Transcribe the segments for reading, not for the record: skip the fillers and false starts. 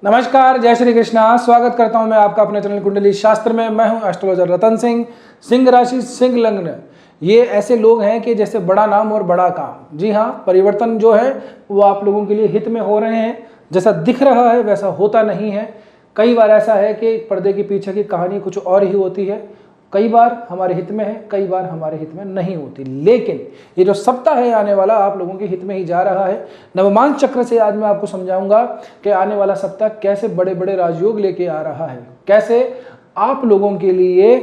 नमस्कार, जय श्री कृष्णा। स्वागत करता हूं मैं आपका अपने चैनल कुंडली शास्त्र में। मैं हूं एस्ट्रोलॉजर रतन सिंह। सिंह राशि, सिंह लग्न, ये ऐसे लोग हैं कि जैसे बड़ा नाम और बड़ा काम। जी हाँ, परिवर्तन जो है वो आप लोगों के लिए हित में हो रहे हैं। जैसा दिख रहा है वैसा होता नहीं है। कई बार ऐसा है कि पर्दे के पीछे की कहानी कुछ और ही होती है। कई बार हमारे हित में है, कई बार हमारे हित में नहीं होती। लेकिन ये जो सप्ताह है आने वाला आप लोगों के हित में ही जा रहा है। नवमांश चक्र से आज मैं आपको समझाऊंगा कि आने वाला सप्ताह कैसे बड़े बड़े राजयोग लेके आ रहा है, कैसे आप लोगों के लिए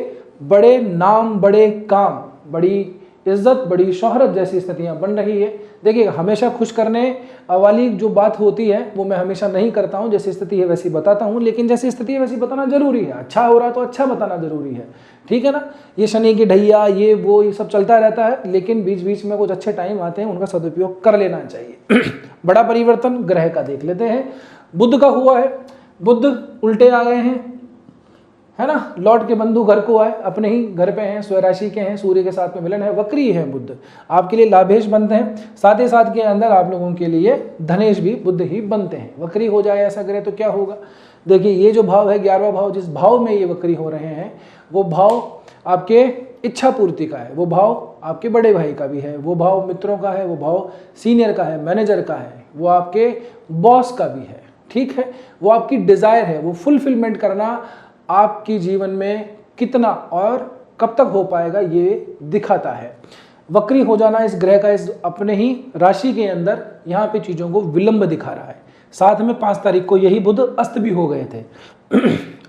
बड़े नाम, बड़े काम, बड़ी इज्जत, बड़ी शोहरत जैसी स्थितियां बन रही है। देखिए, हमेशा खुश करने वाली जो बात होती है वो मैं हमेशा नहीं करता हूं। जैसी स्थिति है वैसी बताता हूं, लेकिन जैसी स्थिति है वैसी बताना जरूरी है। अच्छा हो रहा तो अच्छा बताना जरूरी है, ठीक है ना। ये शनि की ढैया, ये सब चलता रहता है, लेकिन बीच बीच में कुछ अच्छे टाइम आते हैं, उनका सदुपयोग कर लेना चाहिए। बड़ा परिवर्तन ग्रह का देख लेते हैं। बुध का हुआ है। बुध उल्टे आ गए हैं, है ना। लौट के बंधु घर को आए, अपने ही घर पे हैं, स्वराशि के हैं, सूर्य के साथ में मिलन है, वक्री है बुध। आपके लिए लाभेश बनते हैं, साथ ही साथ के अंदर आप लोगों के लिए धनेश भी बुध ही बनते हैं। वक्री हो जाए ऐसा ग्रह तो क्या होगा। देखिए, ये जो भाव है 11वां भाव, जिस भाव में ये वक्री हो रहे हैं वो भाव आपके इच्छा पूर्ति का है, वो भाव आपके बड़े भाई का भी है, वो भाव मित्रों का है, वो भाव सीनियर का है, मैनेजर का है, वो आपके बॉस का भी है, ठीक है। वो आपकी डिजायर है, वो फुलफिलमेंट करना आपकी जीवन में कितना और कब तक हो पाएगा ये दिखाता है। वक्री हो जाना इस ग्रह का इस अपने ही राशि के अंदर यहाँ पे चीजों को विलंब दिखा रहा है। साथ में 5 तारीख को यही बुध अस्त भी हो गए थे।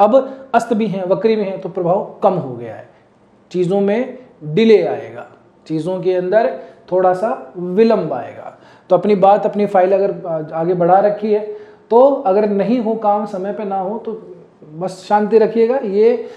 अब अस्त भी हैं, वक्री में हैं, तो प्रभाव कम हो गया है। चीजों में डिले आएगा, चीजों के अंदर थोड़ा सा विलंब आएगा। तो अपनी बात, अपनी फाइल अगर आगे बढ़ा रखी है तो अगर नहीं हो काम, समय पे ना हो तो बस शांति रखिएगा। ये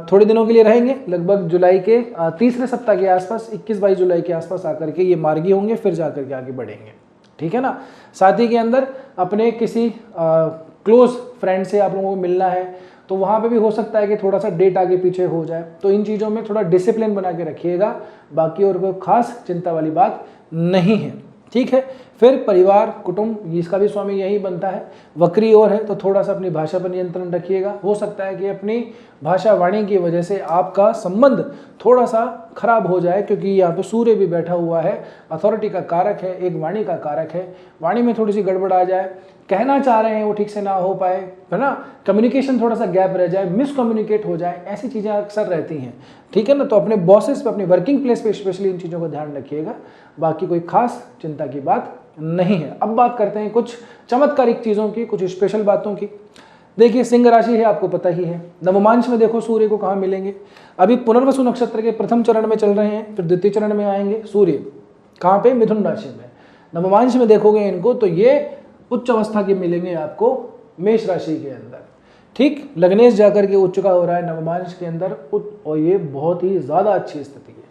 थोड़े दिनों के लिए रहेंगे, लगभग जुलाई के तीसरे सप्ताह के आसपास, 21-22 जुलाई के आसपास आकर के ये मार्गी होंगे, फिर जाकर के आगे बढ़ेंगे, ठीक है ना। साथ ही के अंदर अपने किसी क्लोज फ्रेंड से आप लोगों को मिलना है तो वहाँ पे भी हो सकता है कि थोड़ा सा डेट आगे पीछे हो जाए, तो इन चीज़ों में थोड़ा डिसिप्लिन बना के रखिएगा। बाकी और कोई खास चिंता वाली बात नहीं है, ठीक है। फिर परिवार, कुटुंब, इसका भी स्वामी यही बनता है। वक्री और है तो थोड़ा सा अपनी भाषा पर नियंत्रण रखिएगा। हो सकता है कि अपनी भाषा वाणी की वजह से आपका संबंध थोड़ा सा खराब हो जाए, क्योंकि यहाँ पे सूर्य भी बैठा हुआ है, अथॉरिटी का कारक है, एक वाणी का कारक है। वाणी में थोड़ी सी गड़बड़ आ जाए, कहना चाह रहे हैं वो ठीक से ना हो पाए, है ना, कम्युनिकेशन थोड़ा सा गैप रह जाए, मिसकम्युनिकेट हो जाए, ऐसी चीज़ें अक्सर रहती हैं, ठीक है ना। तो अपने बॉसेस पे, अपनी वर्किंग प्लेस पे स्पेशली इन चीज़ों को ध्यान रखिएगा। बाकी कोई खास चिंता की बात नहीं है। अब बात करते हैं कुछ चमत्कारिक चीज़ों की, कुछ स्पेशल बातों की। देखिए, सिंह राशि है, आपको पता ही है। नवमांश में देखो सूर्य को कहाँ मिलेंगे। अभी पुनर्वसु नक्षत्र के प्रथम चरण में चल रहे हैं, फिर द्वितीय चरण में आएंगे सूर्य। कहाँ पे? मिथुन राशि में। नवमांश में देखोगे इनको तो ये उच्च अवस्था के मिलेंगे आपको मेष राशि के अंदर, ठीक। लग्नेश जाकर के उच्च का हो रहा है नवमांश के अंदर, और ये बहुत ही ज़्यादा अच्छी स्थिति है।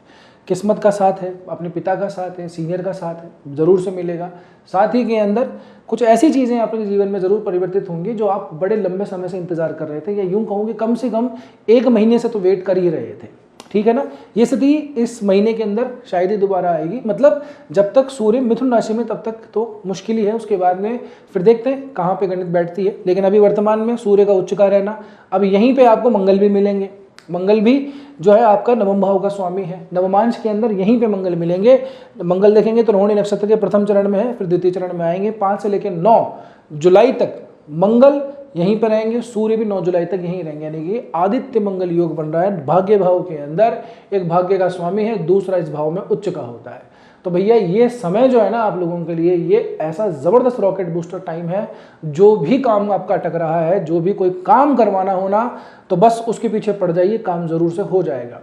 किस्मत का साथ है, अपने पिता का साथ है, सीनियर का साथ है, जरूर से मिलेगा। साथ ही के अंदर कुछ ऐसी चीज़ें आपके जीवन में ज़रूर परिवर्तित होंगी जो आप बड़े लंबे समय से इंतजार कर रहे थे, या यूं कहूँ कि कम से कम 1 महीने से तो वेट कर ही रहे थे, ठीक है ना। ये स्थिति इस महीने के अंदर शायद ही दोबारा आएगी। मतलब जब तक सूर्य मिथुन राशि में तब तक तो मुश्किल ही है, उसके बाद में फिर देखते हैं कहाँ पे गणित बैठती है। लेकिन अभी वर्तमान में सूर्य का उच्च का रहना, अब यहीं पे आपको मंगल भी मिलेंगे। मंगल भी जो है आपका नवम भाव का स्वामी है। नवमांश के अंदर यहीं पे मंगल मिलेंगे। मंगल देखेंगे तो रोहिणी नक्षत्र के प्रथम चरण में है, फिर द्वितीय चरण में आएंगे। 5 से लेकर 9 जुलाई तक मंगल यहीं पर रहेंगे, सूर्य भी 9 जुलाई तक यहीं रहेंगे। यानी कि आदित्य मंगल योग बन रहा है। भाग्य भाव के अंदर एक भाग्य का स्वामी है, दूसरा इस भाव में उच्च का होता है। तो भैया ये समय जो है ना आप लोगों के लिए, ये ऐसा जबरदस्त रॉकेट बूस्टर टाइम है। जो भी काम आपका अटक रहा है, जो भी कोई काम करवाना होना, तो बस उसके पीछे पड़ जाइए, काम जरूर से हो जाएगा।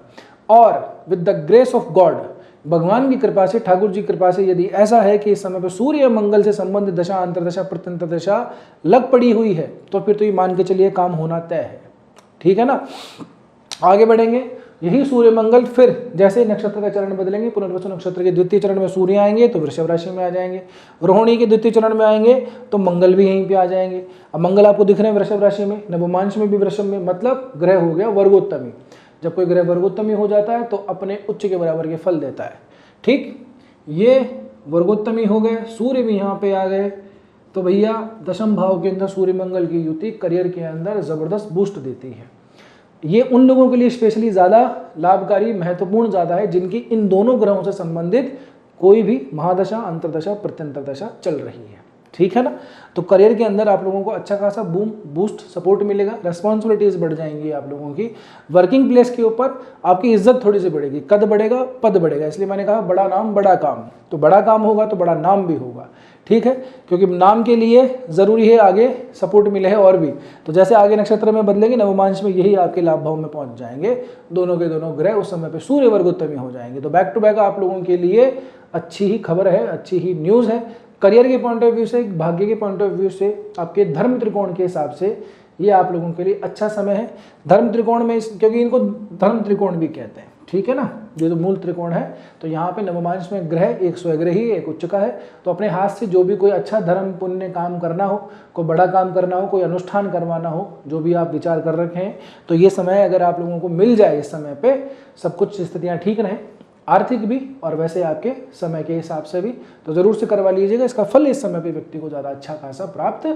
और with the grace of God, भगवान की कृपा से, ठाकुर जी की कृपा से, यदि ऐसा है कि इस समय पर सूर्य मंगल से संबंधित दशा, अंतरदशा, प्रत्यंतर दशा लग पड़ी हुई है, तो फिर तो ये मान के चलिए काम होना तय है, ठीक है ना। आगे बढ़ेंगे। यही सूर्य मंगल फिर जैसे नक्षत्र का चरण बदलेंगे, पुनर्वसु नक्षत्र के द्वितीय चरण में सूर्य आएंगे तो वृषभ राशि में आ जाएंगे। रोहिणी के द्वितीय चरण में आएंगे तो मंगल भी यहीं पे आ जाएंगे। अब मंगल आपको दिख रहे हैं वृषभ राशि में, नवमांश में भी वृषभ में, मतलब ग्रह हो गया वर्गोत्तमी। जब कोई ग्रह वर्गोत्तमी हो जाता है तो अपने उच्च के बराबर के फल देता है, ठीक। ये वर्गोत्तमी हो गए, सूर्य भी यहाँ पे आ गए, तो भैया दशम भाव के अंदर सूर्य मंगल की युति करियर के अंदर ज़बरदस्त बूस्ट देती है। ये उन लोगों के लिए स्पेशली ज़्यादा लाभकारी, महत्वपूर्ण ज़्यादा है जिनकी इन दोनों ग्रहों से संबंधित कोई भी महादशा, अंतरदशा, प्रत्यंतरदशा चल रही है। ठीक है ना। तो करियर के अंदर आप लोगों को अच्छा खासा बूस्ट सपोर्ट मिलेगा, रेस्पॉन्सिबिलिटीज बढ़ जाएंगी आप लोगों की, वर्किंग प्लेस के ऊपर आपकी इज्जत थोड़ी सी बढ़ेगी, कद बढ़ेगा, पद बढ़ेगा। इसलिए मैंने कहा बड़ा नाम बड़ा काम, तो बड़ा काम होगा तो बड़ा नाम भी होगा। ठीक है, क्योंकि नाम के लिए ज़रूरी है आगे सपोर्ट मिले है और भी। तो जैसे आगे नक्षत्र में बदलेंगे नवमांश में यही आपके लाभ भाव में पहुंच जाएंगे, दोनों के दोनों ग्रह उस समय पे सूर्य वर्गोत्तमी हो जाएंगे। तो बैक टू बैक आप लोगों के लिए अच्छी ही खबर है, अच्छी ही न्यूज़ है। करियर के पॉइंट ऑफ व्यू से, भाग्य के पॉइंट ऑफ व्यू से, आपके धर्म त्रिकोण के हिसाब से ये आप लोगों के लिए अच्छा समय है। धर्म त्रिकोण में क्योंकि इनको धर्म त्रिकोण भी कहते हैं, ठीक है ना, ये तो मूल त्रिकोण है। तो यहाँ पे नवमांश में ग्रह, एक स्वग्रही एक उच्च का है। तो अपने हाथ से जो भी कोई अच्छा धर्म पुण्य काम करना हो, कोई बड़ा काम करना हो, कोई अनुष्ठान करवाना हो, जो भी आप विचार कर रखे हैं, तो ये समय अगर आप लोगों को मिल जाए, इस समय पे सब कुछ स्थितियाँ ठीक रहें, आर्थिक भी और वैसे आपके समय के हिसाब से भी, तो ज़रूर से करवा लीजिएगा। इसका फल इस समय पे व्यक्ति को ज़्यादा अच्छा खासा प्राप्त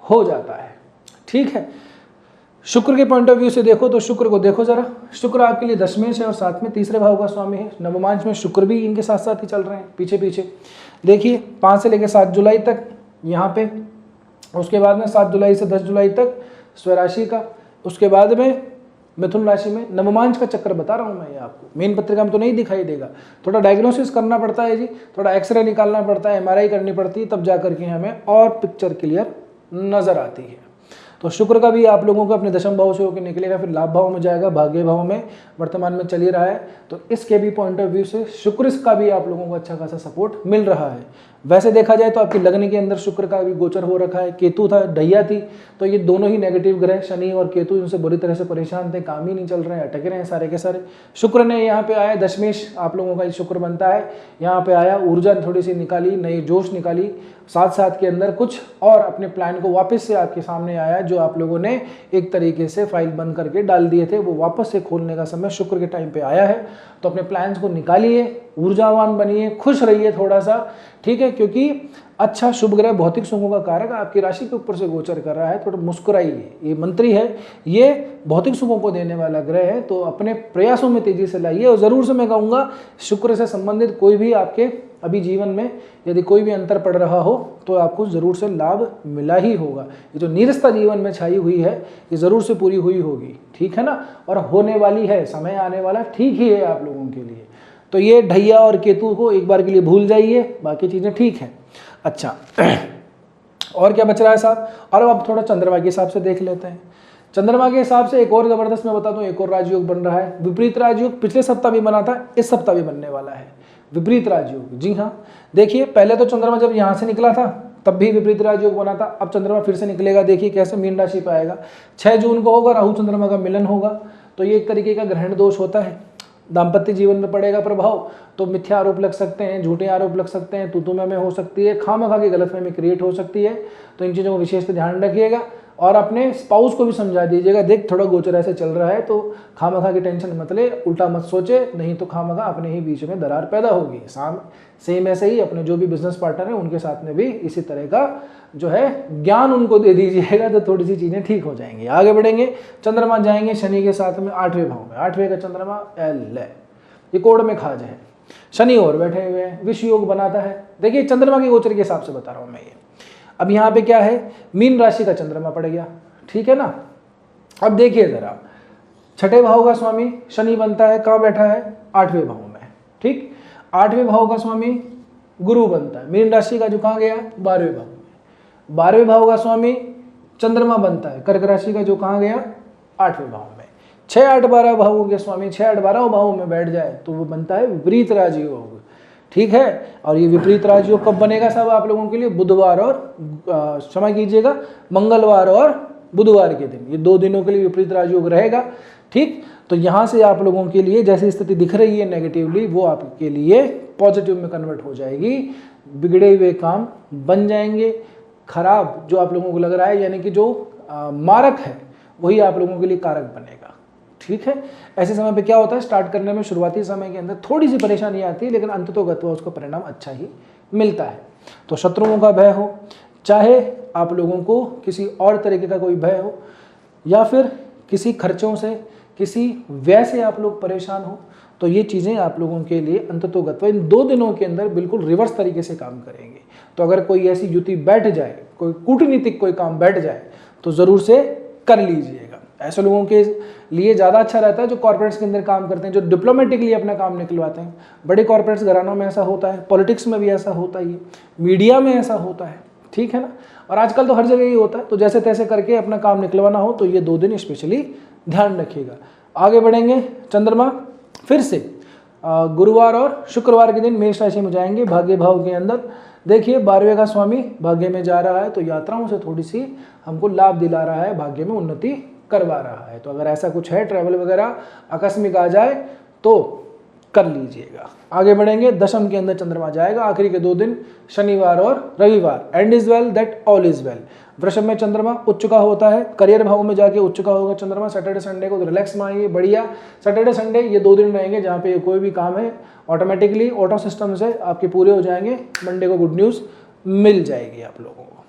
हो जाता है। ठीक है, शुक्र के पॉइंट ऑफ व्यू से देखो तो शुक्र को देखो जरा, शुक्र आपके लिए दशमेश है और साथ में तीसरे भाव का स्वामी है। नवमांश में शुक्र भी इनके साथ साथ ही चल रहे हैं, पीछे पीछे देखिए 5 से लेकर 7 जुलाई तक यहाँ पे, उसके बाद में 7 जुलाई से 10 जुलाई तक स्वराशि का, उसके बाद में मिथुन राशि में। नवमांश का चक्कर बता रहा हूँ मैं ये आपको, मेन पत्रिका में तो नहीं दिखाई देगा, थोड़ा डायग्नोसिस करना पड़ता है जी, थोड़ा एक्सरे निकालना पड़ता है, MRI करनी पड़ती है, तब जा करके हमें और पिक्चर क्लियर नजर आती है। तो शुक्र का भी आप लोगों को अपने दशम भाव से होकर निकलेगा, फिर लाभ भाव में जाएगा, भाग्य भाव में वर्तमान में चल ही रहा है। तो इसके भी पॉइंट ऑफ व्यू से शुक्र का भी आप लोगों को अच्छा खासा सपोर्ट मिल रहा है। वैसे देखा जाए तो आपकी लग्न के अंदर शुक्र का भी गोचर हो रखा है, केतु था, ढैया थी, तो ये दोनों ही नेगेटिव ग्रह शनि और केतु इनसे बुरी तरह से परेशान थे, काम ही नहीं चल रहे हैं, अटके रहे हैं सारे के सारे। शुक्र ने यहाँ पे आया, दशमेश आप लोगों का शुक्र बनता है, यहाँ पे आया, ऊर्जा थोड़ी सी निकाली, नई जोश निकाली, साथ साथ के अंदर कुछ और अपने प्लान को वापस से आपके सामने आया, जो आप लोगों ने एक तरीके से फाइल बंद करके डाल दिए थे, वो वापस से खोलने का समय शुक्र के टाइम पे आया है। तो अपने प्लान्स को निकालिए, ऊर्जावान बनिए, खुश रहिए थोड़ा सा, ठीक है, क्योंकि अच्छा शुभ ग्रह भौतिक सुखों का कारक आपकी राशि के ऊपर से गोचर कर रहा है। थोड़ा मुस्कुराइए, ये मंत्री है, ये भौतिक सुखों को देने वाला ग्रह है, तो अपने प्रयासों में तेजी से लाइए। और ज़रूर से मैं कहूँगा शुक्र से संबंधित कोई भी आपके अभी जीवन में यदि कोई भी अंतर पड़ रहा हो तो आपको ज़रूर से लाभ मिला ही होगा। ये जो नीरसता जीवन में छाई हुई है ये ज़रूर से पूरी हुई होगी, ठीक है ना, और होने वाली है, समय आने वाला ठीक ही है आप लोगों के लिए। तो ये ढैया और केतु को एक बार के लिए भूल जाइए, बाकी चीज़ें ठीक हैं। अच्छा और क्या बच रहा है साहब, और अब थोड़ा चंद्रमा के हिसाब से देख लेते हैं। चंद्रमा के हिसाब से एक और ज़बरदस्त मैं बता दूं, एक और राजयोग बन रहा है। विपरीत राजयोग पिछले सप्ताह भी बना था, इस सप्ताह भी बनने वाला है विपरीत राजयोग। जी हाँ, देखिए पहले तो चंद्रमा जब यहाँ से निकला था तब भी विपरीत राजयोग बना था, अब चंद्रमा फिर से निकलेगा, देखिए कैसे मीन राशि पे आएगा। 6 जून को होगा, राहु चंद्रमा का मिलन होगा, तो ये एक तरीके का ग्रहण दोष होता है, दाम्पत्य जीवन में पड़ेगा प्रभाव। तो मिथ्या आरोप लग सकते हैं, झूठे आरोप लग सकते हैं, तू में हो सकती है, खामखा की गलतफहमी क्रिएट हो सकती है। तो इन चीज़ों को विशेष ध्यान रखिएगा और अपने स्पाउस को भी समझा दीजिएगा, देख थोड़ा गोचर ऐसे चल रहा है तो खामखा की टेंशन मत ले, उल्टा मत सोचे, नहीं तो खामखा अपने ही बीच में दरार पैदा होगी। सेम ऐसे ही अपने जो भी बिजनेस पार्टनर है उनके साथ में भी इसी तरह का जो है ज्ञान उनको दे दीजिएगा, तो थोड़ी सी चीज़ें ठीक हो जाएंगी। आगे बढ़ेंगे, चंद्रमा जाएंगे शनि के साथ में 8वें भाव में, 8वें का चंद्रमा एल है, ये कोड में खाज है, शनि और बैठे हुए हैं, विश्व योग बनाता है। देखिए चंद्रमा के गोचर के हिसाब से बता रहा हूँ मैं ये। अब यहाँ पे क्या है, मीन राशि का चंद्रमा पड़ गया, ठीक है ना। अब देखिए जरा, 6ठे भाव का स्वामी शनि बनता है, कहाँ बैठा है, 8वें भाव में, ठीक। 8वें भाव का स्वामी गुरु बनता है, मीन राशि का जो कहाँ गया, 12वें भाव में। 12वें भाव का स्वामी चंद्रमा बनता है, कर्क राशि का जो कहाँ गया, 8वें भाव में। 6, 8, 12 भावों के स्वामी 6, 8, 12 भावों में बैठ जाए तो वो बनता है विपरीत राजयोग, ठीक है। और ये विपरीत राजयोग कब बनेगा साहब आप लोगों के लिए, बुधवार और क्षमा कीजिएगा मंगलवार और बुधवार के दिन, ये 2 दिनों के लिए विपरीत राजयोग रहेगा, ठीक। तो यहाँ से आप लोगों के लिए जैसी स्थिति दिख रही है नेगेटिवली, वो आपके लिए पॉजिटिव में कन्वर्ट हो जाएगी, बिगड़े हुए काम बन जाएंगे, खराब जो आप लोगों को लग रहा है यानी कि जो मारक है वही आप लोगों के लिए कारक बनेगा, ठीक है। ऐसे समय पे क्या होता है, स्टार्ट करने में शुरुआती समय के अंदर थोड़ी सी परेशानी आती है, लेकिन अंततोगत्वा उसका परिणाम अच्छा ही मिलता है। तो शत्रुओं का भय हो, चाहे आप लोगों को किसी और तरीके का कोई भय हो या फिर किसी खर्चों से, किसी व्यय से आप लोग परेशान हो, तो ये चीज़ें आप लोगों के लिए अंततोगत्वा इन 2 दिनों के अंदर बिल्कुल रिवर्स तरीके से काम करेंगे। तो अगर कोई ऐसी युति बैठ जाए, कोई कूटनीतिक कोई काम बैठ जाए, तो ज़रूर से कर लीजिएगा। ऐसे लोगों के लिए ज़्यादा अच्छा रहता है जो कॉर्पोरेट्स के अंदर काम करते हैं, जो डिप्लोमेटिकली अपना काम निकलवाते हैं। बड़े कॉर्पोरेट्स घरानों में ऐसा होता है, पॉलिटिक्स में भी ऐसा होता ही है, मीडिया में ऐसा होता है, ठीक है ना। और आजकल तो हर जगह ही होता है। तो जैसे तैसे करके अपना काम निकलवाना हो तो ये 2 दिन स्पेशली ध्यान रखिएगा। आगे बढ़ेंगे, चंद्रमा फिर से गुरुवार और शुक्रवार के दिन मेष राशि में जाएंगे भाग्य भाव के अंदर। देखिए 12वें का स्वामी भाग्य में जा रहा है, तो यात्राओं से थोड़ी सी हमको लाभ दिला रहा है, भाग्य में उन्नति करवा रहा है। तो अगर ऐसा कुछ है, ट्रैवल वगैरह आकस्मिक आ जाए तो कर लीजिएगा। आगे बढ़ेंगे, दशम के अंदर चंद्रमा जाएगा आखिरी के 2 दिन, शनिवार और रविवार। And is well that all is well. वृषभ में चंद्रमा उच्च का होता है, करियर भाव में जाके उच्च का होगा चंद्रमा। सैटरडे संडे को रिलैक्स में आइए, बढ़िया। सैटरडे संडे ये 2 दिन रहेंगे जहाँ पे कोई भी काम है ऑटोमेटिकली ऑटो सिस्टम से आपके पूरे हो जाएंगे। मंडे को गुड न्यूज़ मिल जाएगी आप लोगों को,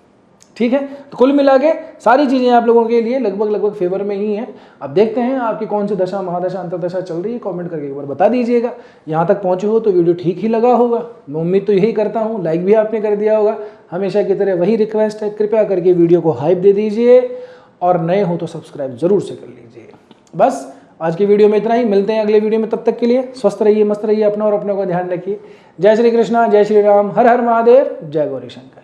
ठीक है। तो कुल मिला के सारी चीज़ें आप लोगों के लिए लगभग फेवर में ही हैं। अब देखते हैं आपकी कौन सी दशा, महादशा, अंतरदशा चल रही है, कमेंट करके एक बार बता दीजिएगा। यहाँ तक पहुँचे हो तो वीडियो ठीक ही लगा होगा, मैं उम्मीद तो यही करता हूँ। लाइक भी आपने कर दिया होगा। हमेशा की तरह वही रिक्वेस्ट है, कृपया करके वीडियो को हाइप दे दीजिए और नए हो तो सब्सक्राइब जरूर से कर लीजिए। बस आज की वीडियो में इतना ही, मिलते हैं अगले वीडियो में। तब तक के लिए स्वस्थ रहिए, मस्त रहिए, अपना और अपनों का ध्यान रखिए। जय श्री कृष्णा, जय श्री राम, हर हर महादेव, जय गौरी शंकर।